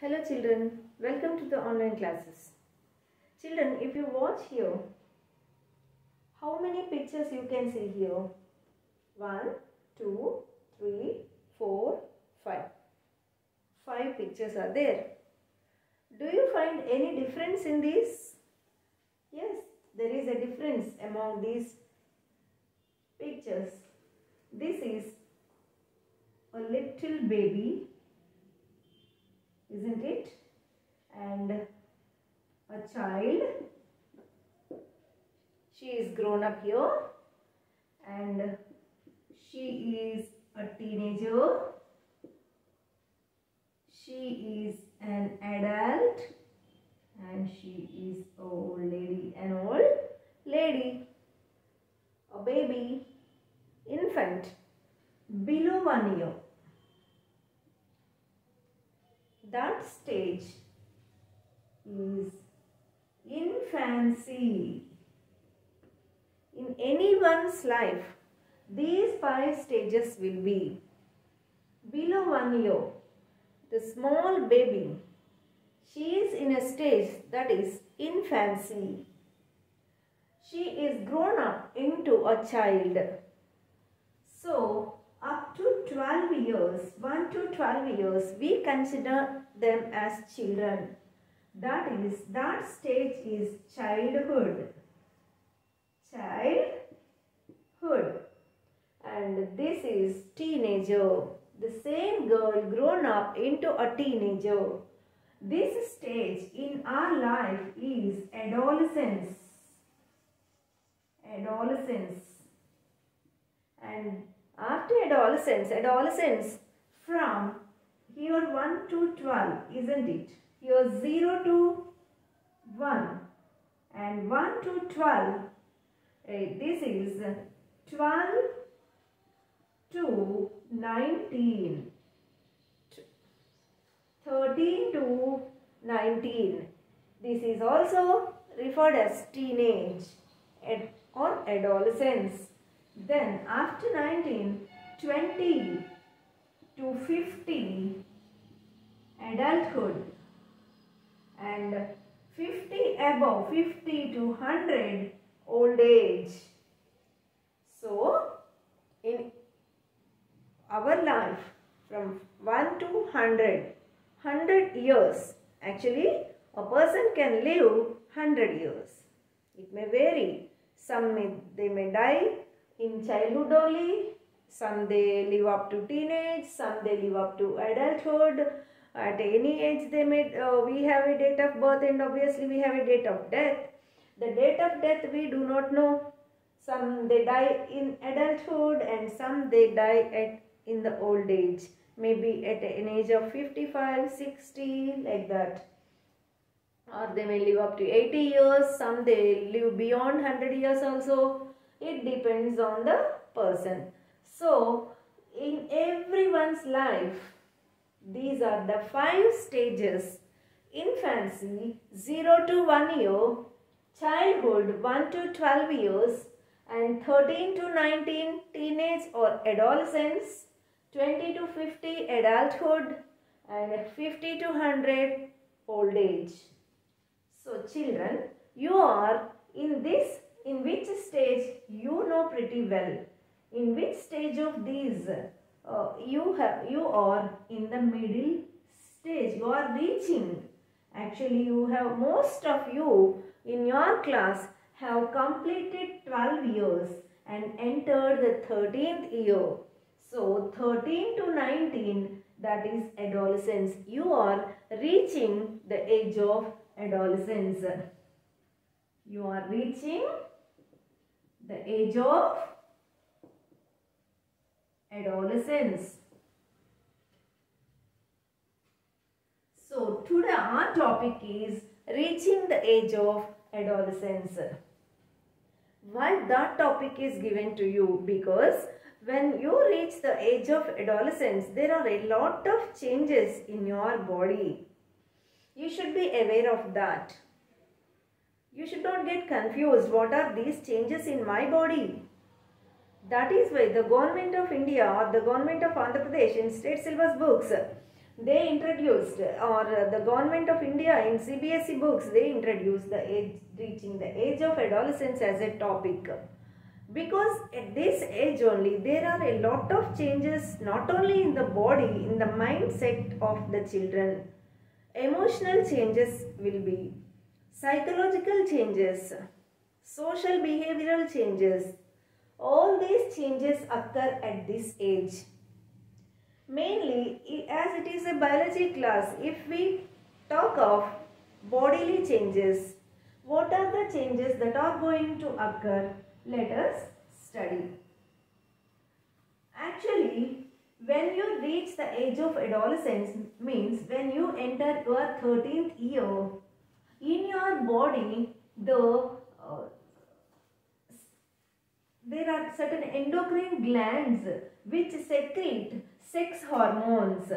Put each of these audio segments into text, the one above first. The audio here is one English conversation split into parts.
Hello children, welcome to the online classes. Children, if you watch here, how many pictures you can see here? 1, 2, 3, 4, 5. 5 pictures are there. Do you find any difference in these? Yes, there is a difference among these pictures. This is a little baby, isn't it? And a child. She is grown up here and she is a teenager. She is an adult and she is an old lady, a baby, infant, below 1 year. That stage is infancy. In anyone's life, these 5 stages will be. Below 1 year, the small baby, she is in a stage that is infancy. She is grown up into a child. So, up to 12 years, 1 to 12 years, we consider them as children. That stage is childhood. And this is teenager. The same girl grown up into a teenager. This stage in our life is adolescence. And after adolescence from here 1 to 12, isn't it? Here 0 to 1 and 1 to 12. This is 12 to 19. 13 to 19. This is also referred as teenage or adolescence. Then after 19, 20 to 50, adulthood, and 50 above, 50 to 100, old age. So, in our life from 1 to 100 years, actually a person can live 100 years. It may vary. They may die in childhood only, some they live up to teenage, some they live up to adulthood. At any age they may, we have a date of birth and obviously we have a date of death. The date of death we do not know. Some they die in adulthood and some they die in the old age. Maybe at an age of 55, 60, like that. Or they may live up to 80 years, some they live beyond 100 years also. It depends on the person. So, in everyone's life, these are the 5 stages. Infancy, 0 to 1 year, childhood, 1 to 12 years, and 13 to 19, teenage or adolescence, 20 to 50, adulthood, and 50 to 100, old age. So, children, you are in which stage you know pretty well. In which stage of these you are in the middle stage. You are reaching. Actually, most of you in your class have completed 12 years and entered the 13th year. So, 13 to 19, that is adolescence. You are reaching the age of adolescence. You are reaching the age of adolescence. So, today our topic is reaching the age of adolescence. Why that topic is given to you? Because when you reach the age of adolescence, there are a lot of changes in your body. You should be aware of that. You should not get confused. What are these changes in my body? That is why the government of India or the government of Andhra Pradesh in state syllabus books, they introduced, or the government of India in CBSE books, they introduced the age, reaching the age of adolescence as a topic. Because at this age only, there are a lot of changes, not only in the body, in the mindset of the children. Emotional changes will be, psychological changes, social behavioral changes. All these changes occur at this age. Mainly, as it is a biology class, if we talk of bodily changes, what are the changes that are going to occur? Let us study. Actually, when you reach the age of adolescence, means when you enter your 13th year, in your body, there are certain endocrine glands which secrete sex hormones.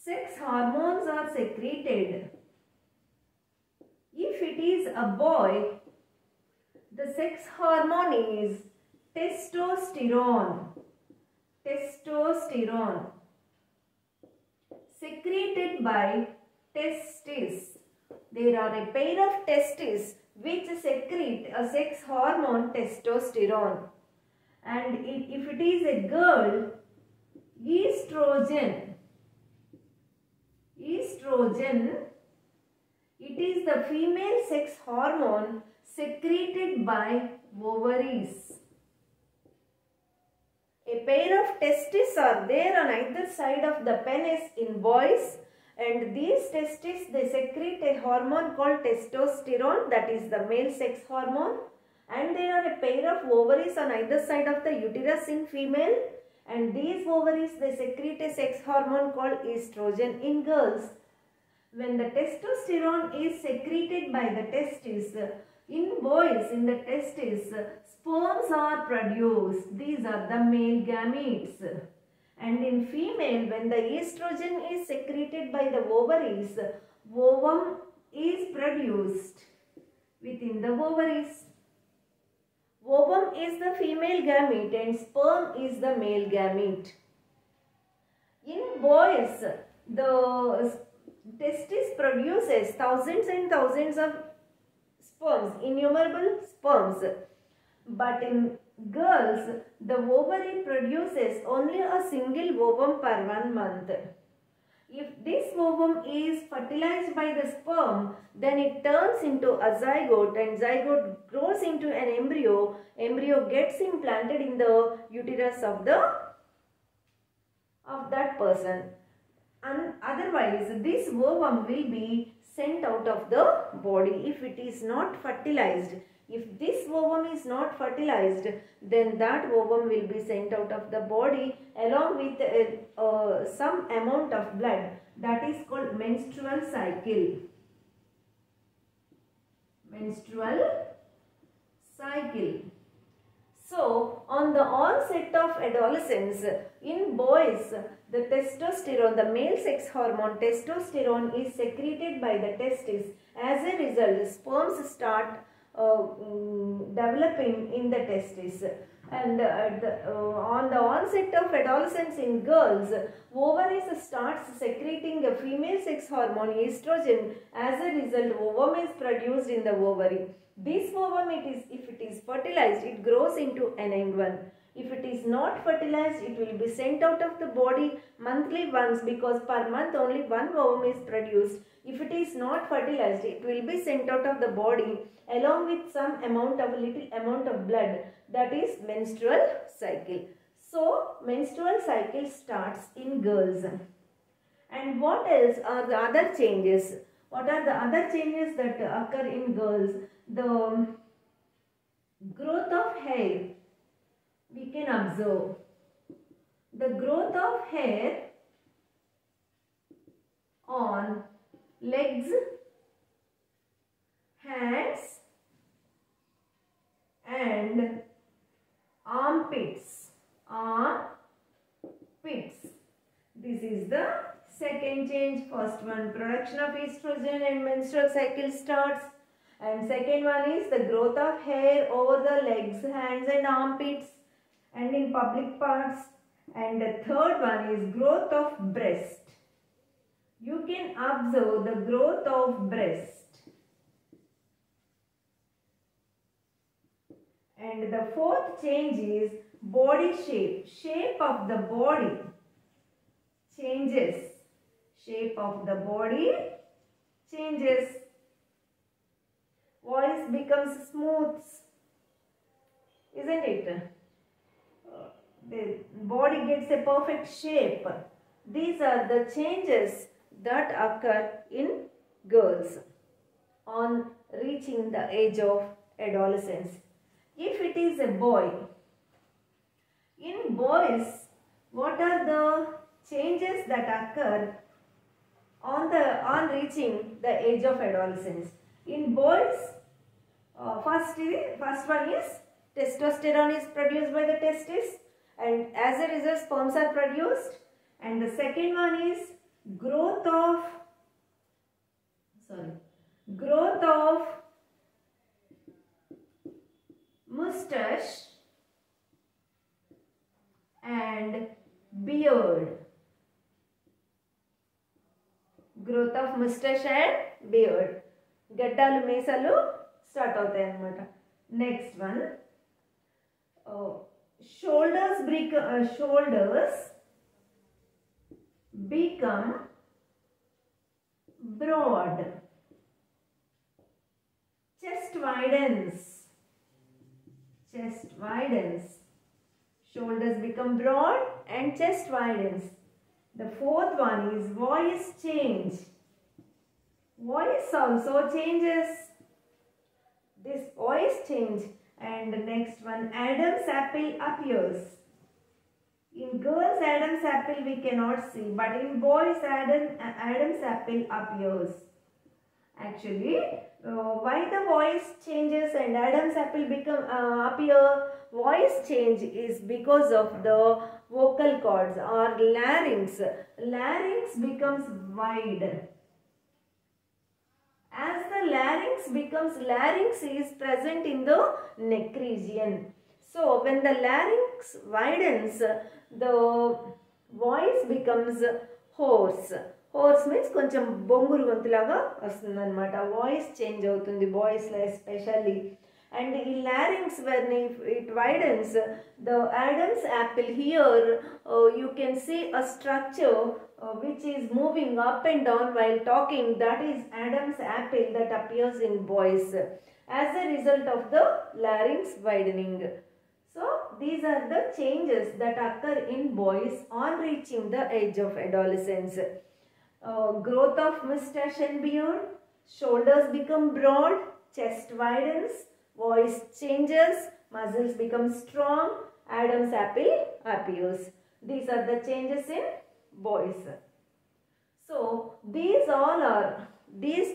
Sex hormones are secreted. If it is a boy, the sex hormone is testosterone. Testosterone secreted by testes. There are a pair of testes which secrete a sex hormone testosterone, and if it is a girl, estrogen. Estrogen, it is the female sex hormone secreted by ovaries. A pair of testes are there on either side of the penis in boys, and these testes, they secrete a hormone called testosterone, that is the male sex hormone, and there are a pair of ovaries on either side of the uterus in female, and these ovaries, they secrete a sex hormone called estrogen in girls. When the testosterone is secreted by the testes, in boys, in the testes, sperms are produced. These are the male gametes. And in female, when the estrogen is secreted by the ovaries, ovum is produced within the ovaries. Ovum is the female gamete and sperm is the male gamete. In boys, the testis produces thousands and thousands of sperms, innumerable sperms. But in girls, the ovary produces only a single ovum per 1 month. If this ovum is fertilized by the sperm, then it turns into a zygote, and zygote grows into an embryo. Embryo gets implanted in the uterus of that person. And otherwise, this ovum will be sent out of the body if it is not fertilized. If this ovum is not fertilized, then that ovum will be sent out of the body along with some amount of blood. That is called menstrual cycle. Menstrual cycle. So, on the onset of adolescence, in boys, the testosterone, the male sex hormone testosterone is secreted by the testes. As a result, sperms start developing in the testes. And on the onset of adolescence in girls, ovaries starts secreting a female sex hormone estrogen. As a result, ovum is produced in the ovary. This ovum, if it is fertilized, it grows into an young one. If it is not fertilized, it will be sent out of the body monthly once, because per month only one ovum is produced. If it is not fertilized, it will be sent out of the body along with some little amount of blood. That is menstrual cycle. So, menstrual cycle starts in girls. And what else are the other changes? What are the other changes that occur in girls? The growth of hair, we can observe. The growth of hair on legs, hands and armpits. This is the second change. First one, production of estrogen and menstrual cycle starts. And second one is the growth of hair over the legs, hands and armpits and in public parts. And the third one is growth of breast. You can observe the growth of breast. And the fourth change is body shape. Shape of the body changes. Shape of the body changes. Voice becomes smooth. Isn't it? The body gets a perfect shape. These are the changes that occur in girls on reaching the age of adolescence. If it is a boy, in boys, what are the changes that occur on reaching the age of adolescence? In boys, first one is testosterone is produced by the testes, and as a result sperms are produced. And the second one is growth of mustache and beard. Growth of mustache and beard. గడ్డాలు మీసాలు start అవుతాయి అన్నమాట. Next one shoulders become broad. Chest widens. Shoulders become broad and chest widens. The fourth one is voice change. Voice also changes. This voice change. And the next one, Adam's apple appears. In girls, Adam's apple we cannot see, but in boys, Adam's apple appears. Actually, why the voice changes and Adam's apple appear? Voice change is because of the vocal cords or larynx. Larynx becomes wide. As the larynx is present in the neck region. So when the larynx widens, the voice becomes hoarse. Hoarse means koncham bonguru gantulaga vastund anamata. Voice change avutundi boys lo especially. And in larynx, when it widens, the Adam's apple here, you can see a structure which is moving up and down while talking. That is Adam's apple that appears in boys as a result of the larynx widening. So these are the changes that occur in boys on reaching the age of adolescence. Growth of mustache and beard, shoulders become broad, chest widens, voice changes, muscles become strong, Adam's apple appears. These are the changes in boys. So these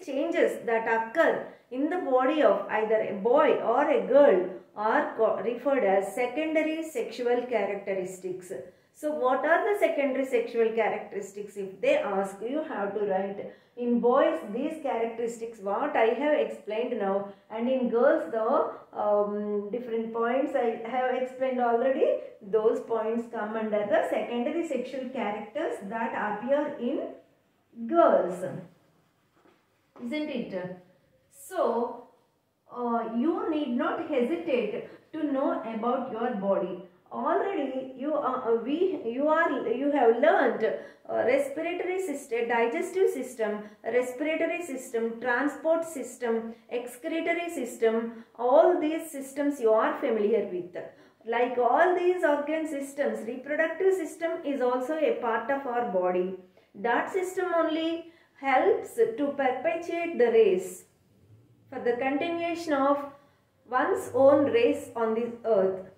changes that occur in the body of either a boy or a girl are referred as secondary sexual characteristics. So what are the secondary sexual characteristics? If they ask, you have to write in boys these characteristics what I have explained now, and in girls the different points I have explained already. Those points come under the secondary sexual characters that appear in girls, isn't it? So you need not hesitate to know about your body. Already you have learned respiratory system, digestive system, respiratory system, transport system, excretory system. All these systems you are familiar with. Like all these organ systems, reproductive system is also a part of our body. That system only helps to perpetuate the race, for the continuation of one's own race on this earth,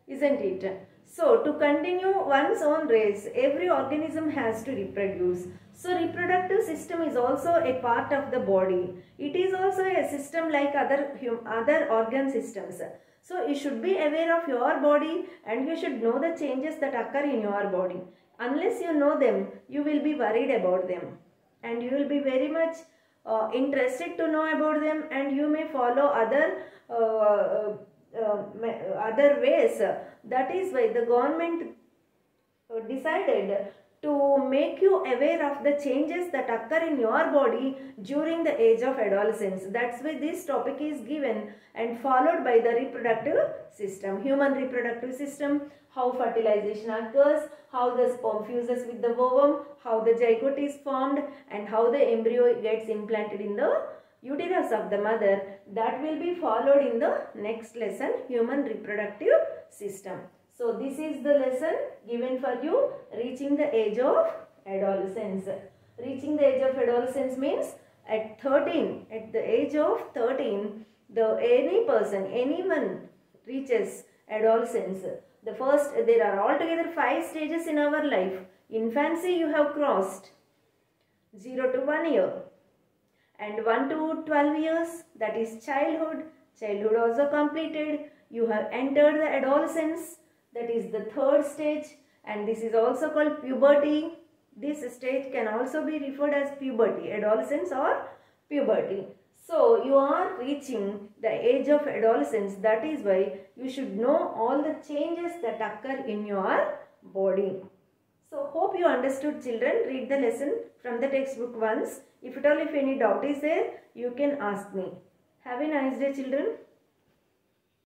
isn't it? So to continue one's own race, every organism has to reproduce. So reproductive system is also a part of the body. It is also a system like other organ systems. So you should be aware of your body and you should know the changes that occur in your body. Unless you know them, you will be worried about them and you will be very much interested to know about them, and you may follow other ways. That is why the government decided to make you aware of the changes that occur in your body during the age of adolescence. That's why this topic is given and followed by the reproductive system, human reproductive system, how fertilization occurs, how the sperm fuses with the ovum, how the zygote is formed, and how the embryo gets implanted in the uterus of the mother. That will be followed in the next lesson, human reproductive system. So this is the lesson given for you, reaching the age of adolescence. Reaching the age of adolescence means at 13, at the age of 13, anyone reaches adolescence. There are altogether 5 stages in our life. Infancy you have crossed, 0 to 1 year, and 1 to 12 years, that is childhood. Childhood also completed. You have entered the adolescence, that is the 3rd stage, and this is also called puberty. This stage can also be referred as puberty, adolescence or puberty. So you are reaching the age of adolescence. That is why you should know all the changes that occur in your body. So hope you understood, children. Read the lesson from the textbook once. If at all if any doubt is there, you can ask me. Have a nice day, children.